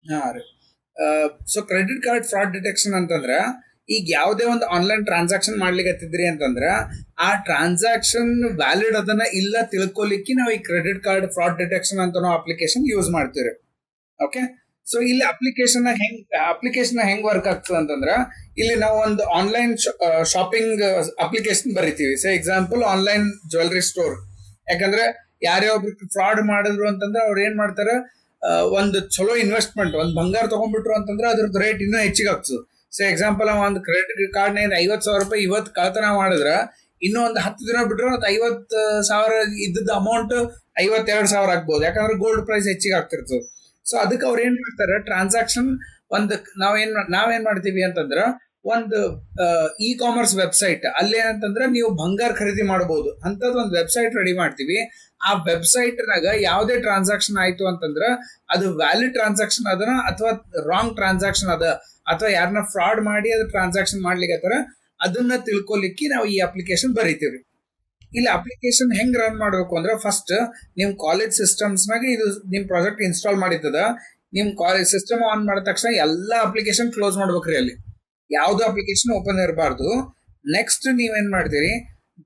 ಹಾ ರೀ. So credit card fraud detection ಅಂತಂದ್ರ, ಈಗ ಯಾವುದೇ ಒಂದು ಆನ್ಲೈನ್ ಟ್ರಾನ್ಸಾಕ್ಷನ್ ಮಾಡ್ಲಿಕ್ಕೆ ಅಂತಂದ್ರ ಆ ಟ್ರಾನ್ಸಾಕ್ಷನ್ ವ್ಯಾಲಿಡ್ ಅದನ್ನ ಇಲ್ಲ ತಿಳ್ಕೊಲಿಕ್ಕೆ ನಾವು ಈ ಕ್ರೆಡಿಟ್ ಕಾರ್ಡ್ ಫ್ರಾಡ್ ಡಿಟೆಕ್ಷನ್ ಅಂತ ನಾವು ಅಪ್ಲಿಕೇಶನ್ ಯೂಸ್ ಮಾಡ್ತೀವಿ. ಓಕೆ. ಸೊ ಇಲ್ಲಿ ಅಪ್ಲಿಕೇಶನ್ ಹೆಂಗ್ ವರ್ಕ್ ಆಗ್ತದೆ ಅಂತಂದ್ರ, ಇಲ್ಲಿ ನಾವು ಒಂದು ಆನ್ಲೈನ್ ಶಾಪಿಂಗ್ ಅಪ್ಲಿಕೇಶನ್ ಬರಿತೀವಿ. So example online jewellery store. ಯಾಕಂದ್ರೆ ಯಾರೇ ಒಬ್ರು ಫ್ರಾಡ್ ಮಾಡಿದ್ರು ಅಂತಂದ್ರೆ ಅವ್ರು ಏನ್ ಮಾಡ್ತಾರ, ಒಂದು ಚಲೋ ಇನ್ವೆಸ್ಟ್ಮೆಂಟ್, ಒಂದು ಬಂಗಾರ ತಗೊಂಡ್ಬಿಟ್ರು ಅಂತಂದ್ರೆ ಅದ್ರದ್ದು ರೇಟ್ ಇನ್ನೂ ಹೆಚ್ಚಿಗೆ ಆಗ್ತದೆ. ಸೊ ಎಕ್ಸಾಂಪಲ್ ಒಂದು ಕ್ರೆಡಿಟ್ ಕಾರ್ಡ್ 50,000 ರೂಪಾಯಿ ಇವತ್ತು ಕಳ್ತನ ಮಾಡಿದ್ರ, ಇನ್ನೂ ಒಂದು 10 ದಿನ ಬಿಟ್ರೆ ಮತ್ತೆ 50,000 ಇದ್ದದ ಅಮೌಂಟ್ 52,000 ಆಗ್ಬೋದು. ಯಾಕಂದ್ರೆ ಗೋಲ್ಡ್ ಪ್ರೈಸ್ ಹೆಚ್ಚಿಗೆ ಆಗ್ತಿರ್ತದೆ. ಸೊ ಅದಕ್ಕೆ ಅವ್ರು ಏನ್ ಮಾಡ್ತಾರೆ, ಟ್ರಾನ್ಸಾಕ್ಷನ್ ಒಂದು ನಾವೇನ್ ಮಾಡ್ತೀವಿ ಅಂತಂದ್ರ, ಒಂದು ಇ ಕಾಮರ್ಸ್ ವೆಬ್ಸೈಟ್ ಅಲ್ಲಿ ಏನಂತಂದ್ರೆ ನೀವು ಬಂಗಾರ ಖರೀದಿ ಮಾಡಬಹುದು ಅಂತದ್ ಒಂದು ವೆಬ್ಸೈಟ್ ರೆಡಿ ಮಾಡ್ತೀವಿ. ಆ ವೆಬ್ಸೈಟ್ ನಾಗ ಯಾವುದೇ ಟ್ರಾನ್ಸಾಕ್ಷನ್ ಆಯ್ತು ಅಂತಂದ್ರ ಅದು ವ್ಯಾಲಿಡ್ ಟ್ರಾನ್ಸಾಕ್ಷನ್ ಅದನ ಅಥವಾ ರಾಂಗ್ ಟ್ರಾನ್ಸಾಕ್ಷನ್ ಅದ, ಅಥವಾ ಯಾರನ್ನ ಫ್ರಾಡ್ ಮಾಡಿ ಅದು ಟ್ರಾನ್ಸಾಕ್ಷನ್ ಮಾಡ್ಲಿಕ್ಕೆ ಅದನ್ನ ತಿಳ್ಕೊಲಿಕ್ಕೆ ನಾವು ಈ ಅಪ್ಲಿಕೇಶನ್ ಬರೀತೀವ್ರಿ. ಇಲ್ಲಿ ಅಪ್ಲಿಕೇಶನ್ ಹೆಂಗ್ ರನ್ ಮಾಡಬೇಕು ಅಂದ್ರೆ, ಫಸ್ಟ್ ನಿಮ್ ಕಾಲೇಜ್ ಸಿಸ್ಟಮ್ಸ್ನಾಗ ಇದು ನಿಮ್ ಪ್ರಾಜೆಕ್ಟ್ ಇನ್ಸ್ಟಾಲ್ ಮಾಡಿದ್ದದ, ನಿಮ್ ಕಾಲೇಜ್ ಸಿಸ್ಟಮ್ ಆನ್ ಮಾಡಿದ ತಕ್ಷಣ ಎಲ್ಲಾ ಅಪ್ಲಿಕೇಶನ್ ಕ್ಲೋಸ್ ಮಾಡ್ಬೇಕ್ರಿ. ಅಲ್ಲಿ ಯಾವ್ದು ಅಪ್ಲಿಕೇಶನ್ ಓಪನ್ ಇರಬಾರ್ದು. ನೆಕ್ಸ್ಟ್ ನೀವೇನ್ ಮಾಡ್ತೀರಿ,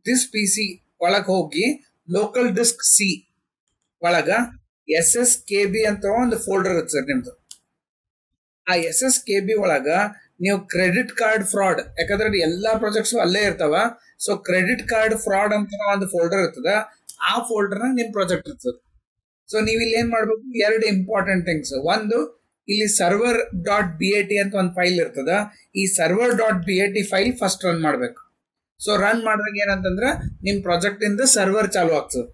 ದಿಸ್ ಪಿ ಸಿ ಒಳಗ್ ಹೋಗಿ ಲೋಕಲ್ ಡಿಸ್ಕ್ ಸಿ ಒಳಗ SSKB ಅಂತ ಒಂದು ಫೋಲ್ಡರ್ ಇರುತ್ತೆ ಸರ್ ನಿಮ್ದು. ಆ SSKB ಒಳಗ ನೀವು ಕ್ರೆಡಿಟ್ ಕಾರ್ಡ್ ಫ್ರಾಡ್, ಯಾಕಂದ್ರೆ ಎಲ್ಲಾ ಪ್ರಾಜೆಕ್ಟ್ಸ್ ಅಲ್ಲೇ ಇರ್ತಾವ. ಸೊ ಕ್ರೆಡಿಟ್ ಕಾರ್ಡ್ ಫ್ರಾಡ್ ಅಂತ ಒಂದು ಫೋಲ್ಡರ್ ಇರ್ತದ, ಆ ಫೋಲ್ಡರ್ ನಿಮ್ ಪ್ರಾಜೆಕ್ಟ್ ಇರ್ತದೆ. ಸೊ ನೀವು ಇಲ್ಲಿ ಏನ್ ಮಾಡ್ಬೇಕು, ಎರಡು ಇಂಪಾರ್ಟೆಂಟ್ ಥಿಂಗ್ಸ್. ಒಂದು, ಇಲ್ಲಿ server.bat ಅಂತ ಒಂದು ಫೈಲ್ ಇರ್ತದ. ಈ server.bat ಫೈಲ್ ಫಸ್ಟ್ ರನ್ ಮಾಡ್ಬೇಕು. ಸೊ ರನ್ ಮಾಡಿದಾಗ ಏನಂತಂದ್ರ ನಿಮ್ ಪ್ರಾಜೆಕ್ಟ್ ಇಂದ ಸರ್ವರ್ ಚಾಲು ಆಗ್ತದೆ.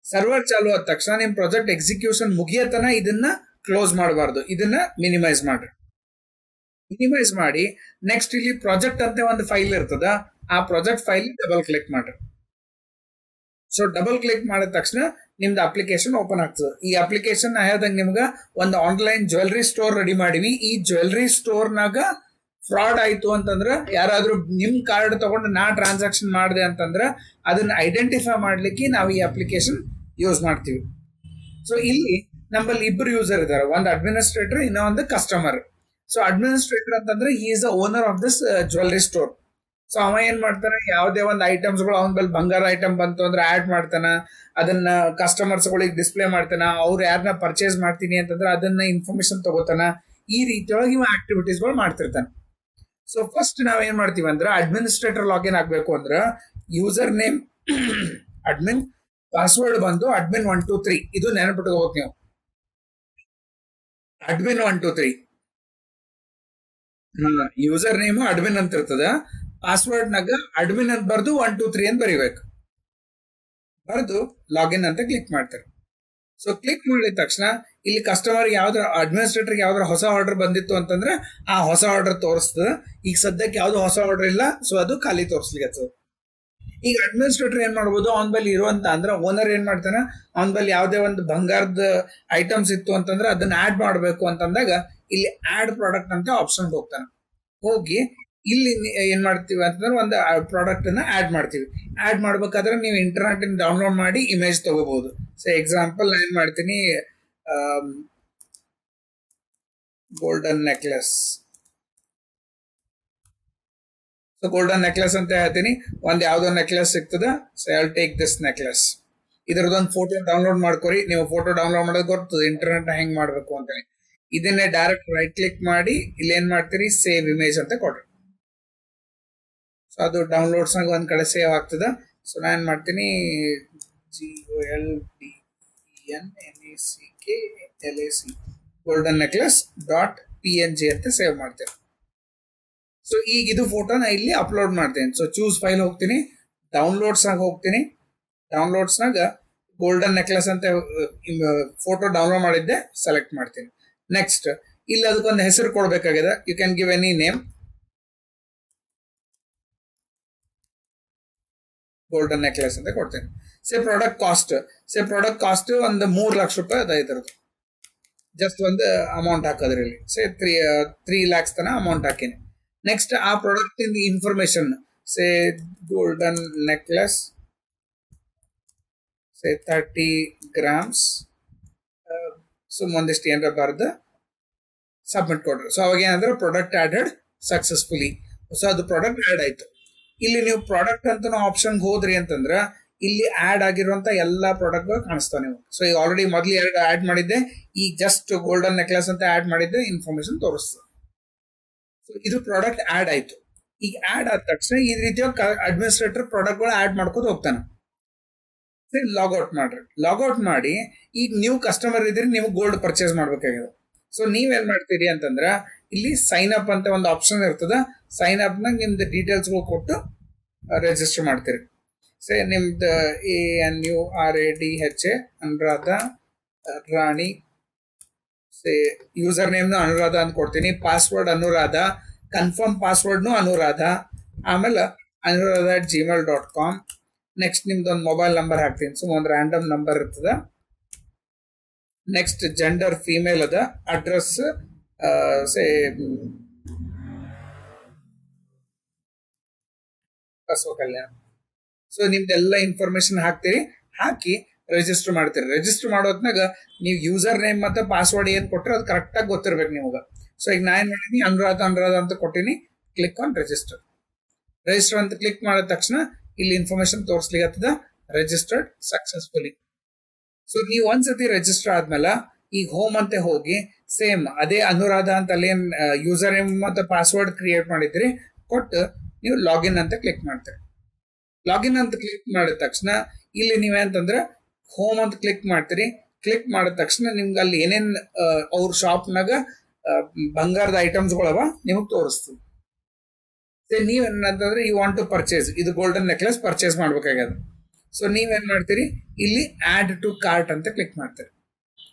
ಸರ್ವರ್ ಚಾಲು ಆದ ತಕ್ಷಣ ನಿಮ್ ಪ್ರಾಜೆಕ್ಟ್ ಎಕ್ಸಿಕ್ಯೂಷನ್ ಮುಗಿಯತನ ಇದನ್ನ ಕ್ಲೋಸ್ ಮಾಡಬಾರ್ದು, ಇದನ್ನ ಮಿನಿಮೈಸ್ ಮಾಡ್ರಿ. ಮಿನಿಮೈಸ್ ಮಾಡಿ ನೆಕ್ಸ್ಟ್ ಇಲ್ಲಿ ಪ್ರಾಜೆಕ್ಟ್ ಅಂತ ಒಂದು ಫೈಲ್ ಇರ್ತದ, ಆ ಪ್ರಾಜೆಕ್ಟ್ ಫೈಲ್ ಡಬಲ್ ಕ್ಲಿಕ್ ಮಾಡ್ರಿ. ಸೊ ಡಬಲ್ ಕ್ಲಿಕ್ ಮಾಡಿದ ತಕ್ಷಣ ನಿಮ್ದು ಅಪ್ಲಿಕೇಶನ್ ಓಪನ್ ಆಗ್ತದೆ. ಈ ಅಪ್ಲಿಕೇಶನ್ ಹೇಳ್ದಂಗೆ ನಿಮ್ಗೆ ಒಂದು ಆನ್ಲೈನ್ ಜ್ಯುವೆಲ್ರಿ ಸ್ಟೋರ್ ರೆಡಿ ಮಾಡಿವಿ. ಈ ಜ್ಯುವೆಲ್ರಿ ಸ್ಟೋರ್ನಾಗ ಫ್ರಾಡ್ ಆಯ್ತು ಅಂತಂದ್ರೆ, ಯಾರಾದ್ರೂ ನಿಮ್ ಕಾರ್ಡ್ ತಗೊಂಡು ನಾ ಟ್ರಾನ್ಸಾಕ್ಷನ್ ಮಾಡಿದೆ ಅಂತಂದ್ರೆ ಅದನ್ನ ಐಡೆಂಟಿಫೈ ಮಾಡ್ಲಿಕ್ಕೆ ನಾವು ಈ ಅಪ್ಲಿಕೇಶನ್ ಯೂಸ್ ಮಾಡ್ತೀವಿ. ಸೊ ಇಲ್ಲಿ ನಮ್ಮಲ್ಲಿ ಇಬ್ಬರು ಯೂಸರ್ ಇದ್ದಾರೆ, ಒಂದು ಅಡ್ಮಿನಿಸ್ಟ್ರೇಟರ್, ಇನ್ನೊಂದು ಕಸ್ಟಮರ್. ಸೊ ಅಡ್ಮಿನಿಸ್ಟ್ರೇಟರ್ ಅಂತಂದ್ರೆ he is the owner of this jewellery store. So ಅವ ಏನ್ ಮಾಡ್ತಾನೆ, ಯಾವುದೇ ಒಂದು ಐಟಮ್ಸ್ಗಳು ಅವನ ಬಲ್ಲಿ ಬಂಗಾರ ಐಟಮ್ ಬಂತು ಅಂದ್ರೆ ಆಡ್ ಮಾಡ್ತಾನ, ಅದನ್ನ ಕಸ್ಟಮರ್ಸ್ಗಳಿಗೆ ಡಿಸ್ಪ್ಲೇ ಮಾಡ್ತಾನ. ಅವ್ರು ಯಾರನ್ನ ಪರ್ಚೇಸ್ ಮಾಡ್ತೀನಿ ಅಂತಂದ್ರೆ ಅದನ್ನ ಇನ್ಫಾರ್ಮೇಶನ್ ತಗೋತಾನ. ಈ ರೀತಿಯೊಳಗೆ ಇವ ಆಕ್ಟಿವಿಟೀಸ್ಗಳು ಮಾಡ್ತಿರ್ತಾನೆ. ಸೊ ಫಸ್ಟ್ ನಾವೇನ್ ಮಾಡ್ತೀವಿ ಅಂದ್ರೆ, ಅಡ್ಮಿನಿಸ್ಟ್ರೇಟರ್ ಲಾಗಿನ್ ಆಗ್ಬೇಕು ಅಂದ್ರೆ ಯೂಸರ್ ನೇಮ್ ಅಡ್ಮಿನ್, ಪಾಸ್ವರ್ಡ್ ಬಂದು admin123, ಇದು ನೆನಪಿಟ್ಕೋಬೇಕು ನೀವು. admin123 ಯೂಸರ್ ನೇಮ್ ಅಡ್ಮಿನ್ ಅಂತ ಇರ್ತದ. ಪಾಸ್ವರ್ಡ್ ನಾಗ ಅಡ್ಮಿನ್ ಅಂತ ಬರ್ದು 123 ಅಂತ ಬರೀಬೇಕು. ಬರ್ದು ಲಾಗಿನ್ ಅಂತ ಕ್ಲಿಕ್ ಮಾಡ್ತಾರೆ. ಸೊ ಕ್ಲಿಕ್ ಮಾಡಿದ ತಕ್ಷಣ ಇಲ್ಲಿ ಕಸ್ಟಮರ್ ಯಾವ್ದ್ರ, ಅಡ್ಮಿನಿಸ್ಟ್ರೇಟರ್ ಯಾವ್ದಾರ ಹೊಸ ಆರ್ಡರ್ ಬಂದಿತ್ತು ಅಂತಂದ್ರೆ ಆ ಹೊಸ ಆರ್ಡರ್ ತೋರಿಸ್ತದೆ. ಈಗ ಸದ್ಯಕ್ಕೆ ಯಾವ್ದು ಹೊಸ ಆರ್ಡರ್ ಇಲ್ಲ, ಸೊ ಅದು ಖಾಲಿ ತೋರಿಸ್ಲಿಕ್ಕೆ. ಈಗ ಅಡ್ಮಿನಿಸ್ಟ್ರೇಟರ್ ಏನ್ ಮಾಡ್ಬೋದು, ಅವನ ಬಲ್ಲಿ ಇರುವಂತ ಅಂದ್ರೆ ಓನರ್ ಏನ್ ಮಾಡ್ತಾನೆ, ಅವನ ಬಲ್ಲಿ ಯಾವುದೇ ಒಂದು ಬಂಗಾರದ ಐಟಮ್ಸ್ ಇತ್ತು ಅಂತಂದ್ರೆ ಅದನ್ನ ಆಡ್ ಮಾಡಬೇಕು ಅಂತಂದಾಗ ಇಲ್ಲಿ ಆಡ್ ಪ್ರಾಡಕ್ಟ್ ಅಂತ ಆಪ್ಷನ್ ಹೋಗ್ತಾನೆ. ಹೋಗಿ ಇಲ್ಲಿ ಏನ್ ಮಾಡ್ತೀವಿ ಅಂತಂದ್ರೆ ಒಂದು ಪ್ರಾಡಕ್ಟ್ ಅನ್ನ ಆಡ್ ಮಾಡ್ತೀವಿ. ಆಡ್ ಮಾಡ್ಬೇಕಾದ್ರೆ ನೀವು ಇಂಟರ್ನೆಟ್ ಡೌನ್ಲೋಡ್ ಮಾಡಿ ಇಮೇಜ್ ತಗೋಬಹುದು. ಸೊ ಎಕ್ಸಾಂಪಲ್ ಏನ್ ಮಾಡ್ತೀನಿ, golden necklace. So golden necklace ಅಂತ ಹೇಳ್ತೀನಿ, ಒಂದ್ ಯಾವ್ದೋ ನೆಕ್ಲೆಸ್ ಸಿಗ್ತದ. So I will take this necklace. ಇದ್ರದೊಂದು ಫೋಟೋ ಡೌನ್ಲೋಡ್ ಮಾಡ್ಕೊರಿ. ನೀವು ಫೋಟೋ ಡೌನ್ಲೋಡ್ ಮಾಡೋದು ಗೊತ್ತದ ಇಂಟರ್ನೆಟ್ ಹೆಂಗ್ ಮಾಡ್ಬೇಕು ಅಂತ. ಇದನ್ನೇ ಡೈರೆಕ್ಟ್ ರೈಟ್ ಕ್ಲಿಕ್ ಮಾಡಿ ಇಲ್ಲಿ ಏನ್ ಮಾಡ್ತೀರಿ, ಸೇವ್ ಇಮೇಜ್ ಅಂತ ಕೊಡ್ರಿ. ಸೊ ಅದು ಡೌನ್ಲೋಡ್ಸ್ ಒಂದ್ ಕಡೆ ಸೇವ್ ಆಗ್ತದ. ಸೊ ನಾನು ಏನ್ ಮಾಡ್ತೀನಿ, GOLDENNECLAC ಗೋಲ್ಡನ್ ನೆಕ್ಲೆಸ್ .png ಅಂತ ಸೇವ್ ಮಾಡ್ತೇನೆ. ಸೊ ಈಗ ಇದು ಫೋಟೋನ ಇಲ್ಲಿ ಅಪ್ಲೋಡ್ ಮಾಡ್ತೇನೆ. ಸೊ ಚೂಸ್ ಫೈಲ್ ಹೋಗ್ತೀನಿ, ಡೌನ್ಲೋಡ್ಸ್ ಆಗ ಹೋಗ್ತೀನಿ. ಡೌನ್ಲೋಡ್ಸ್ನಾಗ ಗೋಲ್ಡನ್ ನೆಕ್ಲೆಸ್ ಅಂತ ಫೋಟೋ ಡೌನ್ಲೋಡ್ ಮಾಡಿದ್ದೆ ಸೆಲೆಕ್ಟ್ ಮಾಡ್ತೀನಿ. ನೆಕ್ಸ್ಟ್ ಇಲ್ಲಿ ಅದಕ್ಕೊಂದು ಹೆಸರು ಕೊಡ್ಬೇಕಾಗಿದೆ. You can give any name. Golden necklace ಅಂತ ಕೊಡ್ತೇನೆ. ಪ್ರಾಡಕ್ಟ್ ಕಾಸ್ಟ್ ಒಂದು 3 ಲಕ್ಷ ರೂಪಾಯಿ ಅದ ಇದ್ರದ್ದು. ಜಸ್ಟ್ ಒಂದು ಅಮೌಂಟ್ ಹಾಕೋದ್ರಲ್ಲಿ 3 lakhs ತನ ಅಮೌಂಟ್ ಹಾಕೀನಿ. ನೆಕ್ಸ್ಟ್ ಆ ಪ್ರಾಡಕ್ಟ್ ಇಂದ information, golden necklace 30 grams. So ಒಂದಿಷ್ಟು ಏನಾರ ಬರ್ದು ಸಬ್ಮಿಟ್ ಕೊಡ್ರಿ. ಸೊ ಅವಾಗ ಏನಂದ್ರೆ ಪ್ರಾಡಕ್ಟ್ ಆಡೆಡ್ ಸಕ್ಸಸ್ಫುಲಿ. ಸೊ ಅದು ಪ್ರಾಡಕ್ಟ್ ಆಡ್ ಆಯ್ತು. ಇಲ್ಲಿ ನೀವು ಪ್ರಾಡಕ್ಟ್ ಅಂತ ಆಪ್ಷನ್ ಹೋದ್ರಿ ಅಂತಂದ್ರ ಇಲ್ಲಿ ಆಡ್ ಆಗಿರುವಂತ ಎಲ್ಲಾ ಪ್ರಾಡಕ್ಟ್ ಕಾಣಿಸ್ತಾವ ನೀವು. ಸೊ ಈಗ ಆಲ್ರೆಡಿ ಮೊದ್ಲು ಎರಡು ಆಡ್ ಮಾಡಿದ್ದೆ, ಈಗ ಜಸ್ಟ್ ಗೋಲ್ಡನ್ ನೆಕ್ಲೆಸ್ ಅಂತ ಆಡ್ ಮಾಡಿದ್ದೆ, ಇನ್ಫಾರ್ಮೇಶನ್ ತೋರಿಸ್ತದೆ. ಸೊ ಇದು ಪ್ರಾಡಕ್ಟ್ ಆಡ್ ಆಯ್ತು. ಈಗ ಆಡ್ ಆದ ತಕ್ಷಣ ಈ ರೀತಿಯ ಅಡ್ಮಿನಿಸ್ಟ್ರೇಟರ್ ಪ್ರಾಡಕ್ಟ್ಗಳು ಆಡ್ ಮಾಡ್ಕೊಂಡು ಹೋಗ್ತಾನೆ. ಲಾಗೌಟ್ ಮಾಡ್ರಿ. ಲಾಗೌಟ್ ಮಾಡಿ ಈಗ ನೀವು ಕಸ್ಟಮರ್ ಇದ್ರಿ, ನೀವು ಗೋಲ್ಡ್ ಪರ್ಚೇಸ್ ಮಾಡ್ಬೇಕಾಗಿದೆ. ಸೊ ನೀವೇನ್ ಮಾಡ್ತೀರಿ ಅಂತಂದ್ರ ಇಲ್ಲಿ ಸೈನ್ ಅಪ್ ಅಂತ ಒಂದು ಆಪ್ಷನ್ ಇರ್ತದ. ಸೈನ್ ಅಪ್ ನಾಗ ನಿಮ್ದು ಡೀಟೇಲ್ಸ್ಗಳು ಕೊಟ್ಟು ರಿಜಿಸ್ಟರ್ ಮಾಡ್ತೀರಿ. ಸೇ ನಿಮ್ದು ANURADHA ಅನುರಾಧ ರಾಣಿ. ಸೇ ಯೂಸರ್ ನೇಮ್ನು ಅನುರಾಧ ಅಂತ ಕೊಡ್ತೀನಿ, ಪಾಸ್ವರ್ಡ್ ಅನುರಾಧ, ಕನ್ಫರ್ಮ್ ಪಾಸ್ವರ್ಡ್ನು ಅನುರಾಧ, ಆಮೇಲೆ anuradha@gmail.com. ನೆಕ್ಸ್ಟ್ ನಿಮ್ದು ಒಂದು ಮೊಬೈಲ್ ನಂಬರ್ ಹಾಕ್ತೀನಿ, ಸೊ ಒಂದು ರ್ಯಾಂಡಮ್ ನಂಬರ್ ಇರ್ತದ. ನೆಕ್ಸ್ಟ್ ಜೆಂಡರ್ ಫೀಮೇಲ್ ಅದ, ಅಡ್ರೆಸ್ ಸೇ ಬಸವ ಕಲ್ಯಾಣ. ಸೊ ನಿಮ್ದೆಲ್ಲ ಇನ್ಫಾರ್ಮೇಶನ್ ಹಾಕ್ತೀರಿ, ಹಾಕಿ ರಿಜಿಸ್ಟರ್ ಮಾಡ್ತೀರಿ. ರಿಜಿಸ್ಟರ್ ಮಾಡೋದ್ನಾಗ ನೀವು ಯೂಸರ್ ನೇಮ್ ಮತ್ತೆ ಪಾಸ್ವರ್ಡ್ ಏನ್ ಕೊಟ್ಟರೆ ಅದು ಕರೆಕ್ಟಾಗಿ ಗೊತ್ತಿರ್ಬೇಕು ನಿಮ್ಗೆ. ಸೊ ಈಗ ನಾ ಏನ್ ಮಾಡಿದೀನಿ, ಅನುರಾಧ ಅಂತ ಕೊಟ್ಟಿನಿ. Click on register. ರಿಜಿಸ್ಟರ್ ಅಂತ ಕ್ಲಿಕ್ ಮಾಡಿದ ತಕ್ಷಣ ಇಲ್ಲಿ ಇನ್ಫಾರ್ಮೇಶನ್ ತೋರಿಸ್ಲಿಕ್ಕೆ ರಿಜಿಸ್ಟರ್ಡ್ ಸಕ್ಸಸ್ಫುಲಿ. ಸೊ ನೀವು ಒಂದ್ಸತಿ ರಿಜಿಸ್ಟರ್ ಆದ್ಮೇಲೆ ಈಗ ಹೋಮ್ ಅಂತ ಹೋಗಿ ಸೇಮ್ ಅದೇ ಅನುರಾಧ ಅಂತ ಅಲ್ಲಿ ಏನ್ ಯೂಸರ್ ನೇಮ್ ಮತ್ತೆ ಪಾಸ್ವರ್ಡ್ ಕ್ರಿಯೇಟ್ ಮಾಡಿದ್ರಿ ಕೊಟ್ಟು ನೀವು ಲಾಗಿನ್ ಅಂತ ಕ್ಲಿಕ್ ಮಾಡ್ತೀರಿ. ಲಾಗಿನ್ ಅಂತ ಕ್ಲಿಕ್ ಮಾಡಿದ ತಕ್ಷಣ ಇಲ್ಲಿ ನೀವೇಂತಂದ್ರೆ ಹೋಮ್ ಅಂತ ಕ್ಲಿಕ್ ಮಾಡ್ತೀರಿ. ಕ್ಲಿಕ್ ಮಾಡಿದ ತಕ್ಷಣ ನಿಮ್ಗೆ ಅಲ್ಲಿ ಏನೇನ್ ಅವ್ರ ಶಾಪ್ನಾಗ ಬಂಗಾರದ ಐಟಮ್ಸ್ಗಳವ ನಿಮಗೆ ತೋರಿಸ್ತೀವಿ. ನೀವೇನಂತಂದ್ರೆ ಯು ವಾಂಟ್ ಟು ಪರ್ಚೇಸ್, ಇದು ಗೋಲ್ಡನ್ ನೆಕ್ಲೆಸ್ ಪರ್ಚೇಸ್ ಮಾಡ್ಬೇಕಾಗ್ಯದ. ಸೊ ನೀವೇನ್ ಮಾಡ್ತೀರಿ, ಇಲ್ಲಿ ಆಡ್ ಟು ಕಾರ್ಟ್ ಅಂತ ಕ್ಲಿಕ್ ಮಾಡ್ತೀರಿ.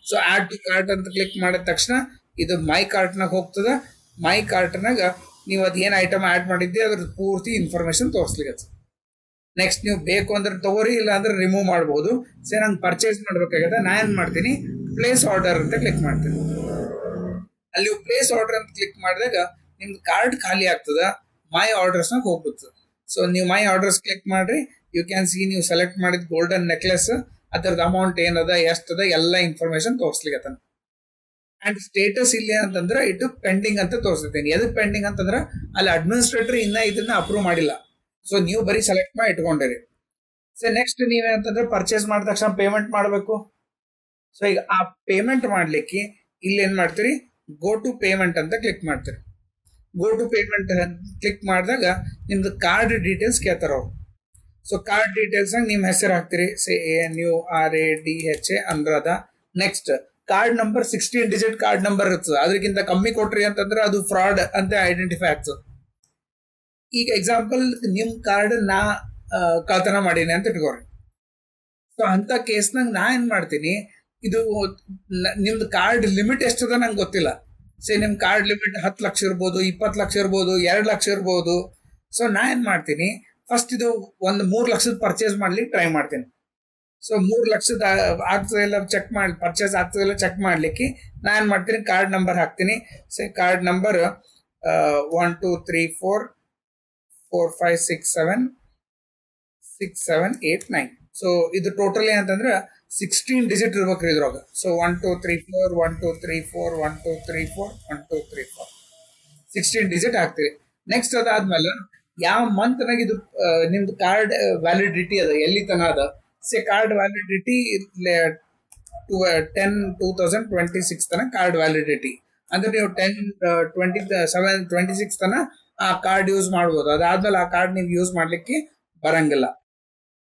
ಸೊ ಆಡ್ ಟು ಕಾರ್ಟ್ ಅಂತ ಕ್ಲಿಕ್ ಮಾಡಿದ ತಕ್ಷಣ ಇದು ಮೈ ಕಾರ್ಟ್ನಾಗ ಹೋಗ್ತದ. ಮೈ ಕಾರ್ಟ್ನಾಗ ನೀವು ಅದ್ ಏನ್ ಐಟಮ್ ಆಡ್ ಮಾಡಿದ್ದೆ ಅದ್ರ ಪೂರ್ತಿ ಇನ್ಫಾರ್ಮೇಶನ್ ತೋರಿಸ್ಲಿಕ್ಕೆ. ನೆಕ್ಸ್ಟ್ ನೀವು ಬೇಕು ಅಂದ್ರೆ ತಗೋರಿ, ಇಲ್ಲ ಅಂದ್ರೆ ರಿಮೂವ್ ಮಾಡಬಹುದು. ಸೇ ನಂಗೆ ಪರ್ಚೇಸ್ ಮಾಡ್ಬೇಕಾಗದ, ನಾ ಏನ್ ಮಾಡ್ತೀನಿ, ಪ್ಲೇಸ್ ಆರ್ಡರ್ ಅಂತ ಕ್ಲಿಕ್ ಮಾಡ್ತೀನಿ. ಅಲ್ಲಿ ಪ್ಲೇಸ್ ಆರ್ಡರ್ ಅಂತ ಕ್ಲಿಕ್ ಮಾಡಿದಾಗ ನಿಮ್ದು ಕಾರ್ಡ್ ಖಾಲಿ ಆಗ್ತದ, ಮೈ ಆರ್ಡರ್ಸ್ ನಾಗ ಹೋಗ್ಬಿಡ್ತದೆ. ಸೊ ನೀವು ಮೈ ಆರ್ಡರ್ಸ್ ಕ್ಲಿಕ್ ಮಾಡ್ರಿ, ಯು ಕ್ಯಾನ್ ಸಿ ನೀವು ಸೆಲೆಕ್ಟ್ ಮಾಡಿದ ಗೋಲ್ಡನ್ ನೆಕ್ಲೆಸ್ ಅದರದ್ದು ಅಮೌಂಟ್ ಏನದ ಎಷ್ಟದ ಎಲ್ಲ ಇನ್ಫಾರ್ಮೇಶನ್ ತೋರಿಸ್ಲಿಕ್ಕೆ. ಅಂಡ್ ಸ್ಟೇಟಸ್ ಇಲ್ಲಿ ಅಂತಂದ್ರೆ ಇಟ್ಟು ಪೆಂಡಿಂಗ್ ಅಂತ ತೋರಿಸ್ತೀನಿ. ಎದಕ್ ಪೆಂಡಿಂಗ್ ಅಂತಂದ್ರೆ ಅಲ್ಲಿ ಅಡ್ಮಿನಿಸ್ಟ್ರೇಟರ್ ಇನ್ನ ಇದನ್ನ ಅಪ್ರೂವ್ ಮಾಡಿಲ್ಲ. ಸೊ ನೀವು ಬರೀ ಸೆಲೆಕ್ಟ್ ಮಾಡಿ ಇಟ್ಕೊಂಡಿರಿ. ಸೊ ನೆಕ್ಸ್ಟ್ ನೀವೇನಂತಂದ್ರೆ ಪರ್ಚೇಸ್ ಮಾಡಿದ ತಕ್ಷಣ ಪೇಮೆಂಟ್ ಮಾಡಬೇಕು. ಸೊ ಈಗ ಆ ಪೇಮೆಂಟ್ ಮಾಡ್ಲಿಕ್ಕೆ ಇಲ್ಲಿ ಏನ್ ಮಾಡ್ತೀರಿ, ಗೋ ಟು ಪೇಮೆಂಟ್ ಅಂತ ಕ್ಲಿಕ್ ಮಾಡ್ತೀರಿ. ಗೋ ಟು ಪೇಮೆಂಟ್ ಕ್ಲಿಕ್ ಮಾಡಿದಾಗ ನಿಮ್ದು ಕಾರ್ಡ್ ಡೀಟೇಲ್ಸ್ ಕೇಳ್ತಾರ ಅವ್ರು. ಸೊ ಕಾರ್ಡ್ ಡೀಟೇಲ್ಸ್ ನಿಮ್ಮ ಹೆಸರು ಹಾಕ್ತಿರಿ, ಸೇ ANURADHA Anuradha. Next card number 16 digit card number ಇರ್ತದೆ, ಅದಕ್ಕಿಂತ ಕಮ್ಮಿ ಕೊಟ್ರಿ ಅಂತಂದ್ರೆ ಅದು ಫ್ರಾಡ್ ಅಂತ ಐಡೆಂಟಿಫೈ ಆಗ್ತದೆ. ಈಗ ಎಕ್ಸಾಂಪಲ್ ನಿಮ್ ಕಾರ್ಡ್ ನಾ ಕಳ್ತನ ಮಾಡೀನಿ ಅಂತ ಇಟ್ಕೋರಿ. ಸೊ ಅಂತ ಕೇಸ್ನಾಗ ನಾ ಏನ್ ಮಾಡ್ತೀನಿ, ಇದು ನಿಮ್ದು ಕಾರ್ಡ್ ಲಿಮಿಟ್ ಎಷ್ಟದ ನಂಗೆ ಗೊತ್ತಿಲ್ಲ. ಸೇ ನಿಮ್ ಕಾರ್ಡ್ ಲಿಮಿಟ್ 10 ಲಕ್ಷ ಇರ್ಬೋದು, 20 ಲಕ್ಷ ಇರ್ಬೋದು, 2 ಲಕ್ಷ ಇರ್ಬೋದು. ಸೊ ನಾ ಏನ್ ಮಾಡ್ತೀನಿ, ಫಸ್ಟ್ ಇದು ಒಂದು 3 ಲಕ್ಷದ ಪರ್ಚೇಸ್ ಮಾಡ್ಲಿಕ್ಕೆ ಟ್ರೈ ಮಾಡ್ತೀನಿ. ಸೊ 3 ಲಕ್ಷದ ಆಗ್ತದಿಲ್ಲ ಚೆಕ್ ಮಾಡಿ, ಪರ್ಚೇಸ್ ಆಗ್ತದಿಲ್ಲ ಚೆಕ್ ಮಾಡ್ಲಿಕ್ಕೆ ನಾ ಏನ್ ಮಾಡ್ತೀನಿ, ಕಾರ್ಡ್ ನಂಬರ್ ಹಾಕ್ತೀನಿ. ಸೇ ಕಾರ್ಡ್ ನಂಬರ್ 1 2 3 4 4 5 6 7 6 7 8 9. ಸೊ ಇದು ಟೋಟಲ್ ಏನಂತಂದ್ರೆ 16 ಡಿಜಿಟ್ ಇರ್ಬೇಕ್ರಿ ಇದ್ರೊಳಗ. ಸೊ 1 2 3 4 1 2 3 4 1 2 3 4 1 2 3 4 16 ಡಿಜಿಟ್ ಹಾಕ್ತೀರಿ. ನೆಕ್ಸ್ಟ್ ಅದಾದ್ಮೇಲೆ ಯಾವ ಮಂತ್ನಾಗ ಇದು ನಿಮ್ದು ಕಾರ್ಡ್ ವ್ಯಾಲಿಡಿಟಿ ಅದ, ಎಲ್ಲಿ ತನ ಅದ. ಸೇ ಕಾರ್ಡ್ ವ್ಯಾಲಿಡಿಟಿ 10/2026 ತನ ಕಾರ್ಡ್ ವ್ಯಾಲಿಡಿಟಿ. ಅಂದ್ರೆ ನೀವು 10/27/26 ತನ ಆ ಕಾರ್ಡ್ ಯೂಸ್ ಮಾಡ್ಬೋದು. ಅದಾದ್ಮೇಲೆ ಆ ಕಾರ್ಡ್ ನೀವು ಯೂಸ್ ಮಾಡ್ಲಿಕ್ಕೆ ಬರಂಗಿಲ್ಲ,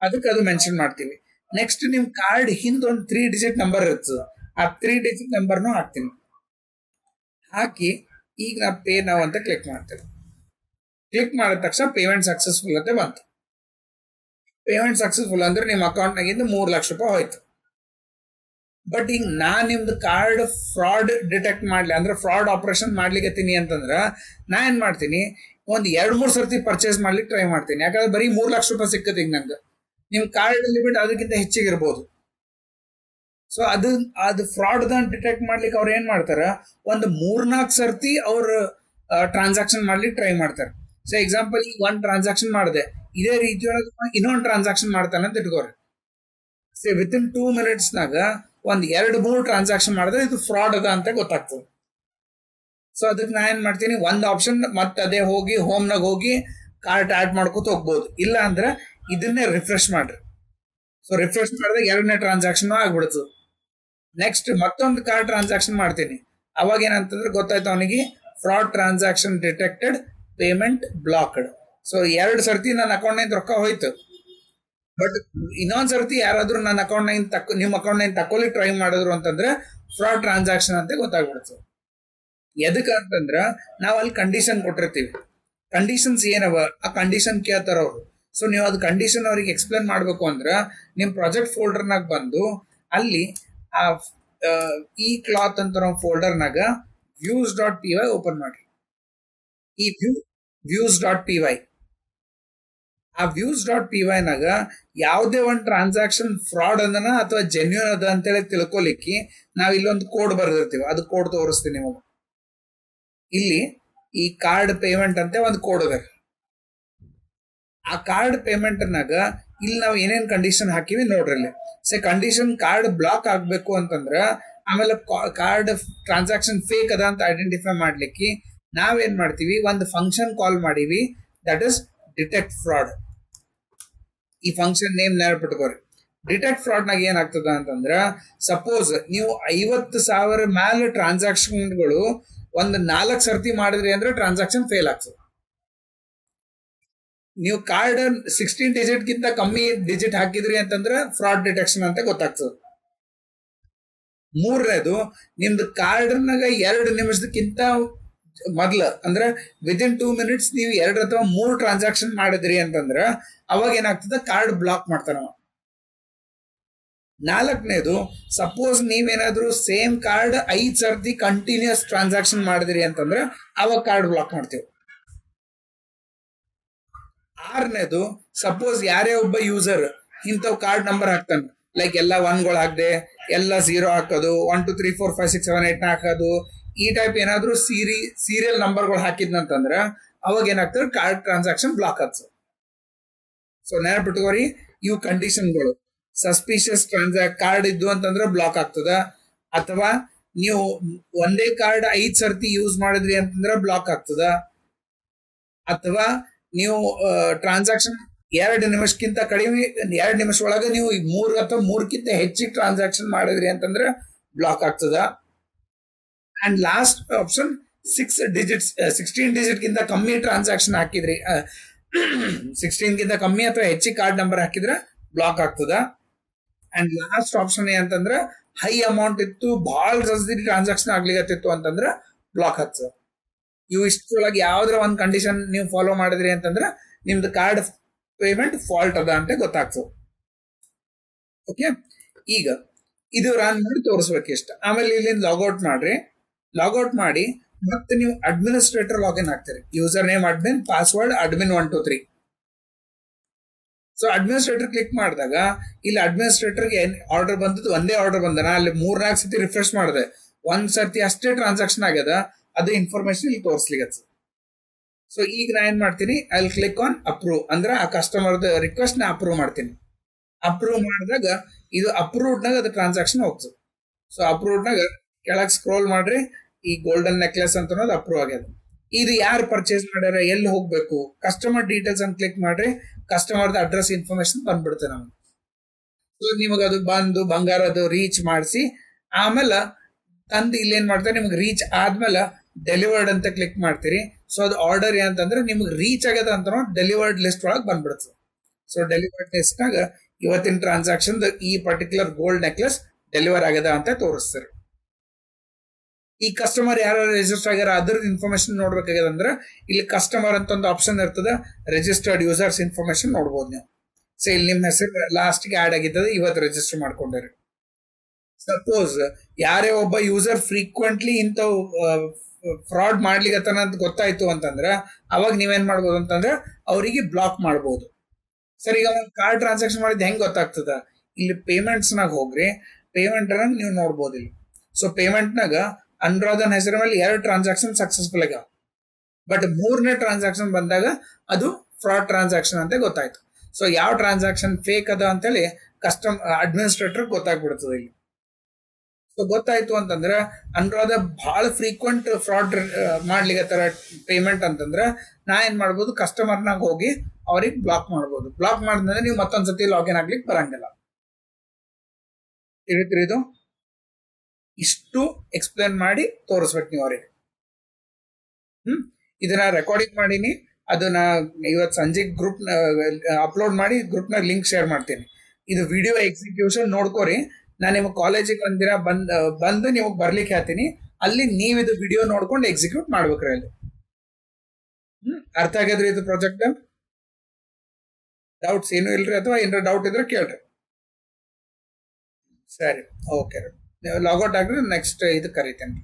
ಅದಕ್ಕೆ ಅದು ಮೆನ್ಷನ್ ಮಾಡ್ತೀವಿ. ನೆಕ್ಸ್ಟ್ ನಿಮ್ ಕಾರ್ಡ್ ಹಿಂದೊಂದು 3 ಡಿಜಿಟ್ ನಂಬರ್ ಇರ್ತದೆ, ಆ 3 ಡಿಜಿಟ್ ನಂಬರ್ನು ಹಾಕ್ತೀನಿ. ಹಾಕಿ ಈಗ ನಾ ಪೇ ನಾವು ಅಂತ ಕ್ಲಿಕ್ ಮಾಡ್ತೇವೆ. ಕ್ಲಿಕ್ ಮಾಡಿದ ತಕ್ಷಣ ಪೇಮೆಂಟ್ ಸಕ್ಸಸ್ಫುಲ್ ಅಂತ ಬಂತು. ಪೇಮೆಂಟ್ ಸಕ್ಸಸ್ಫುಲ್ ಅಂದ್ರೆ ನಿಮ್ಮ ಅಕೌಂಟ್ನಾಗಿಂದ 3 ಲಕ್ಷ ರೂಪಾಯಿ ಹೋಯ್ತು. ಬಟ್ ಈಗ ನಾ ನಿಮ್ದು ಕಾರ್ಡ್ ಫ್ರಾಡ್ ಡಿಟೆಕ್ಟ್ ಮಾಡ್ಲಿ ಅಂದ್ರೆ ಫ್ರಾಡ್ ಆಪರೇಷನ್ ಮಾಡ್ಲಿಕ್ಕೆ ಅಂತಂದ್ರ ನಾ ಏನ್ ಮಾಡ್ತೀನಿ, ಒಂದ್ 2-3 ಸರ್ತಿ ಪರ್ಚೇಸ್ ಮಾಡ್ಲಿಕ್ಕೆ ಟ್ರೈ ಮಾಡ್ತೀನಿ. ಯಾಕಂದ್ರೆ ಬರೀ 3 ಲಕ್ಷ ರೂಪಾಯಿ ಸಿಕ್ಕತ್ತೆ ಈಗ ನಂಗೆ. ನಿಮ್ ಕಾರ್ಡ್ ಲಿಮಿಟ್ ಅದಕ್ಕಿಂತ ಹೆಚ್ಚಿಗೆ ಇರ್ಬೋದು. ಸೊ ಅದು ಫ್ರಾಡ್ ಡಿಟೆಕ್ಟ್ ಮಾಡ್ಲಿಕ್ಕೆ ಅವ್ರು ಏನ್ ಮಾಡ್ತಾರ, ಒಂದು 3-4 ಸರ್ತಿ ಅವ್ರು ಟ್ರಾನ್ಸಾಕ್ಷನ್ ಮಾಡ್ಲಿಕ್ಕೆ ಟ್ರೈ ಮಾಡ್ತಾರೆ. ಸೊ ಎಕ್ಸಾಂಪಲ್ ಈಗ 1 ಟ್ರಾನ್ಸಾಕ್ಷನ್ ಮಾಡಿದೆ, ಇದೇ ರೀತಿಯೊಳಗೆ ಇನ್ನೊಂದು ಟ್ರಾನ್ಸಾಕ್ಷನ್ ಮಾಡ್ತಾನೆ ಅಂತ ಇಟ್ಕೋರಿ. ಸೇ ವಿತಿನ್ 2 ಮಿನಿಟ್ಸ್ನಾಗ ಒಂದ್ 2-3 ಟ್ರಾನ್ಸಾಕ್ಷನ್ ಮಾಡಿದ್ರೆ ಇದು ಫ್ರಾಡ್ ಅದ ಅಂತ ಗೊತ್ತಾಗ್ತದೆ. ಸೊ ಅದಕ್ಕೆ ನಾ ಏನ್ ಮಾಡ್ತೀನಿ, ಒಂದು ಆಪ್ಷನ್ ಮತ್ತೆ ಅದೇ ಹೋಗಿ ಹೋಮ್ನಾಗ ಹೋಗಿ ಕಾರ್ಟ್ ಆಡ್ ಮಾಡ್ಕೊತ ಹೋಗ್ಬೋದು. ಇಲ್ಲ ಅಂದ್ರೆ ಇದನ್ನೇ ರಿಫ್ರೆಶ್ ಮಾಡ್ರಿ. ಸೊ ರಿಫ್ರೆಶ್ ಮಾಡಿದಾಗ ಎರಡನೇ ಟ್ರಾನ್ಸಾಕ್ಷನ್ ಆಗ್ಬಿಡ್ತದೆ. ನೆಕ್ಸ್ಟ್ ಮತ್ತೊಂದು ಕಾರ್ಡ್ ಟ್ರಾನ್ಸಾಕ್ಷನ್ ಮಾಡ್ತೀನಿ. ಅವಾಗ ಏನಂತಂದ್ರೆ ಗೊತ್ತಾಯ್ತು ಅವನಿಗೆ, fraud transaction detected, payment blocked. So 2 ಸರ್ತಿ ನನ್ನ ಅಕೌಂಟ್ನಿಂದ ರೊಕ್ಕ ಹೋಯ್ತು. ಬಟ್ ಇನ್ನೊಂದ್ ಸರ್ತಿ ಯಾರಾದ್ರೂ ನನ್ನ ಅಕೌಂಟ್ನಿಂದ ನಿಮ್ಮ ಅಕೌಂಟ್ನಿಂದ ತಕೊಳ್ಳಿ ಟ್ರೈ ಮಾಡಿದ್ರು ಅಂತಂದ್ರೆ ಫ್ರಾಡ್ ಟ್ರಾನ್ಸಾಕ್ಷನ್ ಅಂತ ಗೊತ್ತಾಗ್ಬಿಡ್ತದೆ. ಎದಕ್ಕೆ ಅಂತಂದ್ರ ನಾವು ಅಲ್ಲಿ ಕಂಡೀಷನ್ ಕೊಟ್ಟಿರ್ತೀವಿ. ಕಂಡೀಷನ್ಸ್ ಏನವ ಆ ಕಂಡೀಷನ್ ಕೇಳ್ತಾರ ಅವರು. ಸೊ ನೀವು ಅದು ಕಂಡೀಷನ್ ಅವ್ರಿಗೆ ಎಕ್ಸ್ಪ್ಲೇನ್ ಮಾಡ್ಬೇಕು ಅಂದ್ರ ನಿಮ್ ಪ್ರಾಜೆಕ್ಟ್ ಫೋಲ್ಡರ್ನಾಗ ಬಂದು ಅಲ್ಲಿ ಆ ಈ ಕ್ಲಾತ್ ಅಂತ ಫೋಲ್ಡರ್ನಾಗ views.py ಓಪನ್ ಮಾಡ್ರಿ. ಈ views.py ಆ views.py ನಾಗ ಯಾವುದೇ ಒಂದು ಟ್ರಾನ್ಸಾಕ್ಷನ್ ಫ್ರಾಡ್ ಅದನ ಅಥವಾ ಜೆನ್ಯೂನ್ ಅದ ಅಂತೇಳಿ ತಿಳ್ಕೊಲಿಕ್ಕೆ ನಾವ್ ಇಲ್ಲೊಂದು ಕೋಡ್ ಬರ್ದಿರ್ತೀವಿ. ಅದು ಕೋಡ್ ತೋರಿಸ್ತೀನಿ ನಿಮಗೆ. ಇಲ್ಲಿ ಈ ಕಾರ್ಡ್ ಪೇಮೆಂಟ್ ಅಂತ ಒಂದು ಕೋಡ್ ಅದ. ಆ ಕಾರ್ಡ್ ಪೇಮೆಂಟ್ ನಾಗ ಇಲ್ಲಿ ನಾವು ಏನೇನ್ ಕಂಡೀಷನ್ ಹಾಕಿವಿ ನೋಡ್ರಿ. ಇಲ್ಲಿ ಕಂಡೀಷನ್ ಕಾರ್ಡ್ ಬ್ಲಾಕ್ ಆಗ್ಬೇಕು ಅಂತಂದ್ರ, ಆಮೇಲೆ ಕಾರ್ಡ್ ಟ್ರಾನ್ಸಾಕ್ಷನ್ ಫೇಕ್ ಅದ ಅಂತ ಐಡೆಂಟಿಫೈ ಮಾಡ್ಲಿಕ್ಕೆ ನಾವೇನ್ ಮಾಡ್ತೀವಿ, ಒಂದು ಫಂಕ್ಷನ್ ಕಾಲ್ ಮಾಡೀವಿ, ದಟ್ ಇಸ್ ಡಿಟೆಕ್ಟ್ ಫ್ರಾಡ್. ಈ ಫಂಕ್ಷನ್ ನೇಮ್ ನೆನಪಿಟ್ಕೋರಿ. ಡಿಟೆಕ್ಟ್ ಫ್ರಾಡ್ ನಾಗ ಏನಾಗ್ತದ ಅಂತಂದ್ರ, ಸಪೋಸ್ ನೀವು 50,000 ಮ್ಯಾಲ ಟ್ರಾನ್ಸಾಕ್ಷನ್ಗಳು ಒಂದು 4 ಸರ್ತಿ ಮಾಡಿದ್ರಿ ಅಂದ್ರೆ ಟ್ರಾನ್ಸಾಕ್ಷನ್ ಫೇಲ್ ಆಗ್ತದೆ. ನೀವು ಕಾರ್ಡ್ 16 ಡಿಜಿಟ್ಗಿಂತ ಕಮ್ಮಿ ಡಿಜಿಟ್ ಹಾಕಿದ್ರಿ ಅಂತಂದ್ರೆ ಫ್ರಾಡ್ ಡಿಟೆಕ್ಷನ್ ಅಂತ ಗೊತ್ತಾಗ್ತದೆ. ಮೂರನೇದು, ನಿಮ್ದು ಕಾರ್ಡ್ನಾಗ 2 ನಿಮಿಷಕ್ಕಿಂತ ಮೊದ್ಲ ಅಂದ್ರೆ ವಿದಿನ್ 2 ಮಿನಿಟ್ಸ್ ನೀವು 2 ಅಥವಾ 3 ಟ್ರಾನ್ಸಾಕ್ಷನ್ ಮಾಡಿದ್ರಿ ಅಂತಂದ್ರ ಅವಾಗ ಏನಾಗ್ತದೆ, ಕಾರ್ಡ್ ಬ್ಲಾಕ್ ಮಾಡ್ತಾನ. 4ನೇದು, ಸಪೋಸ್ ನೀವೇನಾದ್ರೂ ಸೇಮ್ ಕಾರ್ಡ್ 5 ಸರ್ತಿ ಕಂಟಿನ್ಯೂಸ್ ಟ್ರಾನ್ಸಾಕ್ಷನ್ ಮಾಡಿದ್ರಿ ಅಂತಂದ್ರೆ ಅವಾಗ ಕಾರ್ಡ್ ಬ್ಲಾಕ್ ಮಾಡ್ತೀವಿ. 6ನೇದು, ಸಪೋಸ್ ಯಾರೇ ಒಬ್ಬ ಯೂಸರ್ ಇಂಥವ್ ಕಾರ್ಡ್ ನಂಬರ್ ಹಾಕ್ತಾನೆ, ಲೈಕ್ ಎಲ್ಲ 1ಗಳು ಹಾಕ್ದೆ, ಎಲ್ಲ 0 ಹಾಕೋದು, 1 2 3 4 5 6 7 8 ಹಾಕೋದು, ಈ ಟೈಪ್ ಏನಾದ್ರು ಸೀರಿಯಲ್ ನಂಬರ್ಗಳು ಹಾಕಿದ್ನಂತಂದ್ರ ಅವಾಗ ಏನಾಗ್ತದೆ, ಕಾರ್ಡ್ ಟ್ರಾನ್ಸಾಕ್ಷನ್ ಬ್ಲಾಕ್ ಆಗ್ತದೆ. ಸೊ ನೆನಪಿಟ್ಕೋರಿ, ಇವು ಕಂಡೀಷನ್ಗಳು. ಸಸ್ಪಿಷಿಯಸ್ ಕಾರ್ಡ್ ಇದ್ದು ಅಂತಂದ್ರೆ ಬ್ಲಾಕ್ ಆಗ್ತದ, ಅಥವಾ ನೀವು ಒಂದೇ ಕಾರ್ಡ್ 5 ಸರ್ತಿ ಯೂಸ್ ಮಾಡಿದ್ರಿ ಅಂತಂದ್ರೆ ಬ್ಲಾಕ್ ಆಗ್ತದ, ಅಥವಾ ನೀವು ಟ್ರಾನ್ಸಾಕ್ಷನ್ 2 ನಿಮಿಷಕ್ಕಿಂತ ಕಡಿಮೆ 2 ನಿಮಿಷ ಒಳಗೆ ನೀವು 3 ಅಥವಾ 3ಕ್ಕಿಂತ ಹೆಚ್ಚಿಗೆ ಟ್ರಾನ್ಸಾಕ್ಷನ್ ಮಾಡಿದ್ರಿ ಅಂತಂದ್ರೆ ಬ್ಲಾಕ್ ಆಗ್ತದ. ಅಂಡ್ ಲಾಸ್ಟ್ ಆಪ್ಷನ್ 16 ಡಿಜಿಟ್ಗಿಂತ ಕಮ್ಮಿ ಟ್ರಾನ್ಸಾಕ್ಷನ್ ಹಾಕಿದ್ರಿ, 16ಗಿಂತ ಕಮ್ಮಿ ಅಥವಾ ಹೆಚ್ಚಿಗೆ ಕಾರ್ಡ್ ನಂಬರ್ ಹಾಕಿದ್ರೆ ಬ್ಲಾಕ್ ಆಗ್ತದ. ಅಂಡ್ ಲಾಸ್ಟ್ ಆಪ್ಷನ್ ಏನಂತಂದ್ರೆ ಹೈ ಅಮೌಂಟ್ ಇತ್ತು, ಬಹಳ ಜಾಸ್ತಿ ಟ್ರಾನ್ಸಾಕ್ಷನ್ ಆಗ್ಲಿಕತ್ತಿತ್ತು ಅಂತಂದ್ರೆ ಬ್ಲಾಕ್ ಆಗ್ತದ. ಇವು ಇಷ್ಟೊಳಗೆ ಯಾವ್ದ್ರ ಒಂದು ಕಂಡೀಷನ್ ನೀವು ಫಾಲೋ ಮಾಡಿದ್ರಿ ಅಂತಂದ್ರೆ ನಿಮ್ದು ಕಾರ್ಡ್ ಪೇಮೆಂಟ್ ಫಾಲ್ಟ್ ಅದ ಅಂತ ಗೊತ್ತಾಗ್ತದೆ. ಓಕೆ, ಈಗ ಇದು ರನ್ ಮಾಡಿ ತೋರಿಸ್ಬೇಕು ಇಷ್ಟ. ಆಮೇಲೆ ಇಲ್ಲಿಂದ ಲಾಗೌಟ್ ಮಾಡ್ರಿ. ಲಾಗೌಟ್ ಮಾಡಿ ಮತ್ತೆ ನೀವು ಅಡ್ಮಿನಿಸ್ಟ್ರೇಟರ್ ಲಾಗಿನ್ ಆಗ್ತೀರಿ. User name admin, password admin 1 2 3. So administrator click ಮಾಡಿದಾಗ ಇಲ್ಲಿ ಅಡ್ಮಿನಿಸ್ಟ್ರೇಟರ್ಗೆ ಆರ್ಡರ್ ಬಂದದ್ದು ಒಂದೇ ಆರ್ಡರ್ ಬಂದ. ಅಲ್ಲಿ 3-4 ಸತಿ ರಿಫ್ರೆಶ್ ಮಾಡಿದೆ, 1 ಸರ್ತಿ ಅಷ್ಟೇ ಟ್ರಾನ್ಸಾಕ್ಷನ್ ಆಗ್ಯದ. ಅದು ಇನ್ಫಾರ್ಮೇಶನ್ ಇಲ್ಲಿ ತೋರಿಸ್ಲಿಕ್ಕೆ. ಸೊ ಈಗ ನಾ ಏನ್ ಮಾಡ್ತೀನಿ, I will click on approve. ಅಂದ್ರೆ ಆ ಕಸ್ಟಮರ್ದ ರಿಕ್ವೆಸ್ಟ್ ನ ಅಪ್ರೂವ್ ಮಾಡ್ತೀನಿ. ಅಪ್ರೂವ್ ಮಾಡಿದಾಗ ಇದು ಅಪ್ರೂವ್ಡ್ನಾಗ ಅದು ಟ್ರಾನ್ಸಾಕ್ಷನ್ ಹೋಗ್ತದೆ. ಸೊ ಅಪ್ರೂವ್ಡ್ನಾಗ ಕೆಳಗೆ ಸ್ಕ್ರೋಲ್ ಮಾಡ್ರಿ, ಈ ಗೋಲ್ಡನ್ ನೆಕ್ಲೆಸ್ ಅಂತ ಅನ್ನೋದು ಅಪ್ರೂವ್ ಆಗ್ಯದ. ಇದು ಯಾರು ಪರ್ಚೇಸ್ ಮಾಡ್ಯಾರ, ಎಲ್ಲಿ ಹೋಗ್ಬೇಕು, ಕಸ್ಟಮರ್ ಡೀಟೇಲ್ಸ್ ಅಂತ ಕ್ಲಿಕ್ ಮಾಡ್ರಿ. ಕಸ್ಟಮರ್ದ ಅಡ್ರೆಸ್ ಇನ್ಫಾರ್ಮೇಶನ್ ಬಂದ್ಬಿಡುತ್ತೆ ನಮಗೆ. ಸೊ ನಿಮಗೆ ಅದು ಬಂದು ಬಂಗಾರದು ರೀಚ್ ಮಾಡಿಸಿ ಆಮೇಲೆ ತಂದು ಇಲ್ಲೇನ್ ಮಾಡ್ತಾರೆ, ನಿಮ್ಗೆ ರೀಚ್ ಆದ್ಮೇಲೆ ಡೆಲಿವರ್ಡ್ ಅಂತ ಕ್ಲಿಕ್ ಮಾಡ್ತೀರಿ. ಸೊ ಅದು ಆರ್ಡರ್ ಏನಂತಂದ್ರೆ ನಿಮ್ಗೆ ರೀಚ್ ಆಗ್ಯದ ಅಂತ ಡೆಲಿವರ್ಡ್ ಲಿಸ್ಟ್ ಒಳಗೆ ಬಂದ್ಬಿಡುತ್ತೆ. ಸೊ ಡೆಲಿವರ್ಡ್ ಲಿಸ್ಟ್ನಾಗ ಇವತ್ತಿನ ಟ್ರಾನ್ಸಾಕ್ಷನ್ ಈ ಪರ್ಟಿಕ್ಯುಲರ್ ಗೋಲ್ಡ್ ನೆಕ್ಲೆಸ್ ಡೆಲಿವರ್ ಆಗ್ಯದ ಅಂತ ತೋರಿಸ್ತಾರೆ. ಈ ಕಸ್ಟಮರ್ ಯಾರು ರಿಜಿಸ್ಟರ್ ಆಗ್ಯಾರ ಅದ್ರದ್ದು ಇನ್ಫಾರ್ಮೇಶನ್ ನೋಡ್ಬೇಕಾಗ್ಯದ ಅಂದ್ರೆ ಇಲ್ಲಿ ಕಸ್ಟಮರ್ ಅಂತ ಒಂದು ಆಪ್ಷನ್ ಇರ್ತದೆ, ರಿಜಿಸ್ಟರ್ಡ್ ಯೂಸರ್ಸ್ ಇನ್ಫಾರ್ಮೇಶನ್ ನೋಡ್ಬೋದು ನೀವು. ಸೊ ಇಲ್ಲಿ ನಿಮ್ಮ ಹೆಸರು ಲಾಸ್ಟ್ಗೆ ಆಡ್ ಆಗಿದ್ದದ, ಇವತ್ತು ರಿಜಿಸ್ಟರ್ ಮಾಡ್ಕೊಂಡಿರಿ. ಸಪೋಸ್ ಯಾರೇ ಒಬ್ಬ ಯೂಸರ್ ಫ್ರೀಕ್ವೆಂಟ್ಲಿ ಇಂಥ ಫ್ರಾಡ್ ಮಾಡ್ಲಿಕ್ಕತ್ತಾನ ಅಂತ ಗೊತ್ತಾಯ್ತು ಅಂತಂದ್ರೆ ಅವಾಗ ನೀವೇನ್ ಮಾಡ್ಬೋದು ಅಂತಂದ್ರೆ ಅವರಿಗೆ ಬ್ಲಾಕ್ ಮಾಡ್ಬೋದು. ಸರ್, ಈಗ ಒಂದು ಕಾರ್ಡ್ ಟ್ರಾನ್ಸಾಕ್ಷನ್ ಮಾಡಿದ್ದು ಹೆಂಗ್ ಗೊತ್ತಾಗ್ತದ, ಇಲ್ಲಿ ಪೇಮೆಂಟ್ಸ್ನಾಗ ಹೋಗ್ರಿ, ಪೇಮೆಂಟ್ ನೀವು ನೋಡ್ಬೋದು ಇಲ್ಲಿ. ಸೊ ಪೇಮೆಂಟ್ನಾಗ ಅನುರಾಧನ್ ಹೆಸರ ಮೇಲೆ 2 ಟ್ರಾನ್ಸಾಕ್ಷನ್ ಸಕ್ಸಸ್ಫುಲ್ ಆಗ್ಯಾವ. ಬಟ್ 3ನೇ ಟ್ರಾನ್ಸಾಕ್ಷನ್ ಬಂದಾಗ ಅದು ಫ್ರಾಡ್ ಟ್ರಾನ್ಸಾಕ್ಷನ್ ಅಂತ ಗೊತ್ತಾಯ್ತು. ಸೊ ಯಾವ ಟ್ರಾನ್ಸಾಕ್ಷನ್ ಫೇಕ್ ಅದ ಅಂತೇಳಿ ಅಡ್ಮಿನಿಸ್ಟ್ರೇಟರ್ ಗೊತ್ತಾಗ್ಬಿಡ್ತದೆ ಇಲ್ಲಿ. ಸೊ ಗೊತ್ತಾಯ್ತು ಅಂತಂದ್ರೆ ಅನುರಾಧ ಬಹಳ ಫ್ರೀಕ್ವೆಂಟ್ ಫ್ರಾಡ್ ಮಾಡ್ಲಿಕತ್ತಾರ ಪೇಮೆಂಟ್ ಅಂತಂದ್ರೆ ನಾ ಏನ್ ಮಾಡ್ಬೋದು, ಕಸ್ಟಮರ್ನಾಗ ಹೋಗಿ ಅವ್ರಿಗೆ ಬ್ಲಾಕ್ ಮಾಡ್ಬೋದು. ಬ್ಲಾಕ್ ಮಾಡಿದ್ರೆ ನೀವು ಮತ್ತೊಂದ್ಸತಿ ಲಾಗಿನ್ ಆಗ್ಲಿಕ್ಕೆ ಬರಂಗಿಲ್ಲ. ತಿಳಿತ್ರಿ ಇದು? ಇಷ್ಟು ಎಕ್ಸ್ಪ್ಲೇನ್ ಮಾಡಿ ತೋರಿಸ್ಬೇಕು ನೀವು ಅವ್ರಿಗೆ. ಇದನ್ನ ರೆಕಾರ್ಡಿಂಗ್ ಮಾಡೀನಿ, ಅದನ್ನ ಇವತ್ತು ಸಂಜೆ ಗ್ರೂಪ್ ಅಪ್ಲೋಡ್ ಮಾಡಿ ಗ್ರೂಪ್ನಾಗ ಲಿಂಕ್ ಶೇರ್ ಮಾಡ್ತೀನಿ. ಇದು ವಿಡಿಯೋ ಎಕ್ಸಿಕ್ಯೂಷನ್ ನೋಡ್ಕೋರಿ. ನಾನು ನಿಮಗೆ ಕಾಲೇಜಿಗೆ ಒಂದಿನ ಬಂದು ನಿಮಗೆ ಬರ್ಲಿಕ್ಕೆ ಹೇಳ್ತೀನಿ. ಅಲ್ಲಿ ನೀವು ಇದು ವಿಡಿಯೋ ನೋಡ್ಕೊಂಡು ಎಕ್ಸಿಕ್ಯೂಟ್ ಮಾಡ್ಬೇಕ್ರಿ ಅಲ್ಲಿ. ಅರ್ಥ ಆಗ್ಯದ್ರಿ ಇದು ಪ್ರಾಜೆಕ್ಟ್? ಡೌಟ್ಸ್ ಏನು ಇಲ್ರಿ, ಅಥವಾ ಏನಾರ ಡೌಟ್ ಇದ್ರೆ ಕೇಳ್ರಿ. ಸರಿ, ಓಕೆ. ಲಾಗೌಟ್ ಆಗ್ರಿ, ನೆಕ್ಸ್ಟ್ ಇದು ಕರಿತೇನೆ.